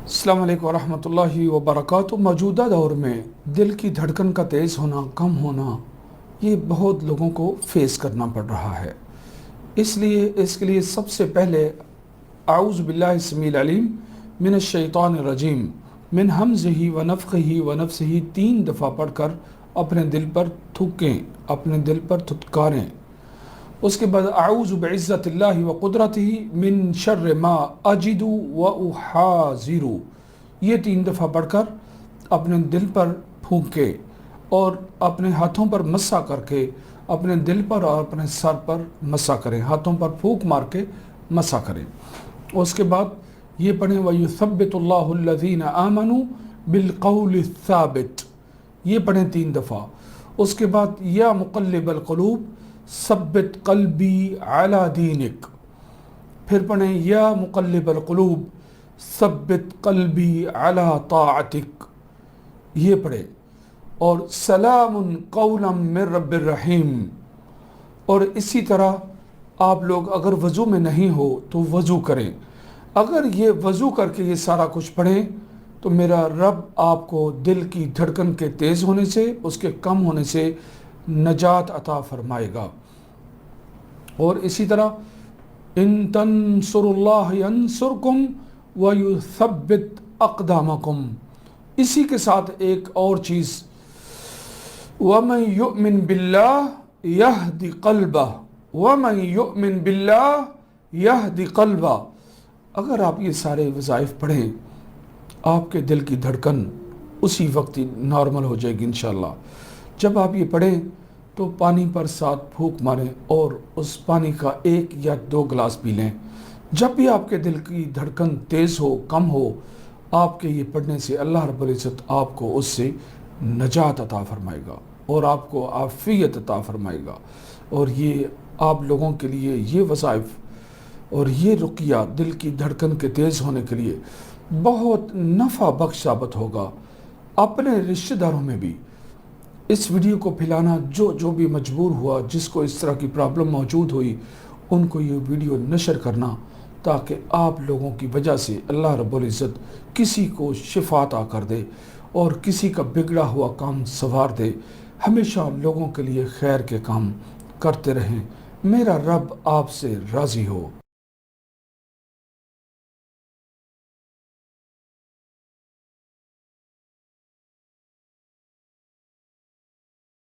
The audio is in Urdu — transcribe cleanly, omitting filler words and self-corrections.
السلام علیکم ورحمۃ اللہ وبرکاتہ۔ موجودہ دور میں دل کی دھڑکن کا تیز ہونا، کم ہونا، یہ بہت لوگوں کو فیس کرنا پڑ رہا ہے۔ اس کے لیے سب سے پہلے اعوذ باللہ السمیع العلیم من الشیطان الرجیم من ہمزہ ونفخہ ونفثہ 3 دفعہ پڑھ کر اپنے دل پر تھوکیں، اپنے دل پر تھتکاریں۔ اس کے بعد اعوذ بعزت اللہ وقدرتہ من شر ما اجد واحاذر، یہ 3 دفعہ پڑھ کر اپنے دل پر پھونکے اور اپنے ہاتھوں پر مسح کر کے اپنے دل پر اور اپنے سر پر مسح کریں، ہاتھوں پر پھونک مار کے مسح کریں۔ اس کے بعد یہ پڑھیں وَيُثَبِّتُ اللَّهُ الَّذِينَ آمَنُوا بِالْقَوْلِ الثَّابِتِ، یہ پڑھیں 3 دفعہ۔ اس کے بعد یا مقلب القلوب ثبت قلبی علی دینک، پھر پڑھیں یا مقلب القلوب ثبت قلبی علی طاعتک، یہ پڑھیں۔ اور سلام قولا من رب الرحیم، اور اسی طرح آپ لوگ اگر وضو میں نہیں ہو تو وضو کریں۔ اگر یہ وضو کر کے یہ سارا کچھ پڑھیں تو میرا رب آپ کو دل کی دھڑکن کے تیز ہونے سے، اس کے کم ہونے سے نجات عطا فرمائے گا۔ اور اسی طرح ان تنصروا اللہ ینصرکم ویثبت اقدامکم، اسی کے ساتھ ایک اور چیز ومن یؤمن باللہ یہدی قلبہ، ومن یؤمن باللہ یہدی قلبہ، اگر آپ یہ سارے وظائف پڑھیں آپ کے دل کی دھڑکن اسی وقت نارمل ہو جائے گی انشاءاللہ۔ جب آپ یہ پڑھیں تو پانی پر 7 پھونک ماریں اور اس پانی کا 1 یا 2 گلاس پی لیں۔ جب بھی آپ کے دل کی دھڑکن تیز ہو، کم ہو، آپ کے یہ پڑھنے سے اللہ رب العزت آپ کو اس سے نجات عطا فرمائے گا اور آپ کو عافیت عطا فرمائے گا۔ اور یہ آپ لوگوں کے لیے یہ وظائف اور یہ رقیہ دل کی دھڑکن کے تیز ہونے کے لیے بہت نفع بخش ثابت ہوگا۔ اپنے رشتہ داروں میں بھی اس ویڈیو کو پھیلانا، جو بھی مجبور ہوا، جس کو اس طرح کی پرابلم موجود ہوئی، ان کو یہ ویڈیو نشر کرنا تاکہ آپ لوگوں کی وجہ سے اللہ رب العزت کسی کو شفا عطا کر دے اور کسی کا بگڑا ہوا کام سنوار دے۔ ہمیشہ لوگوں کے لیے خیر کے کام کرتے رہیں، میرا رب آپ سے راضی ہو۔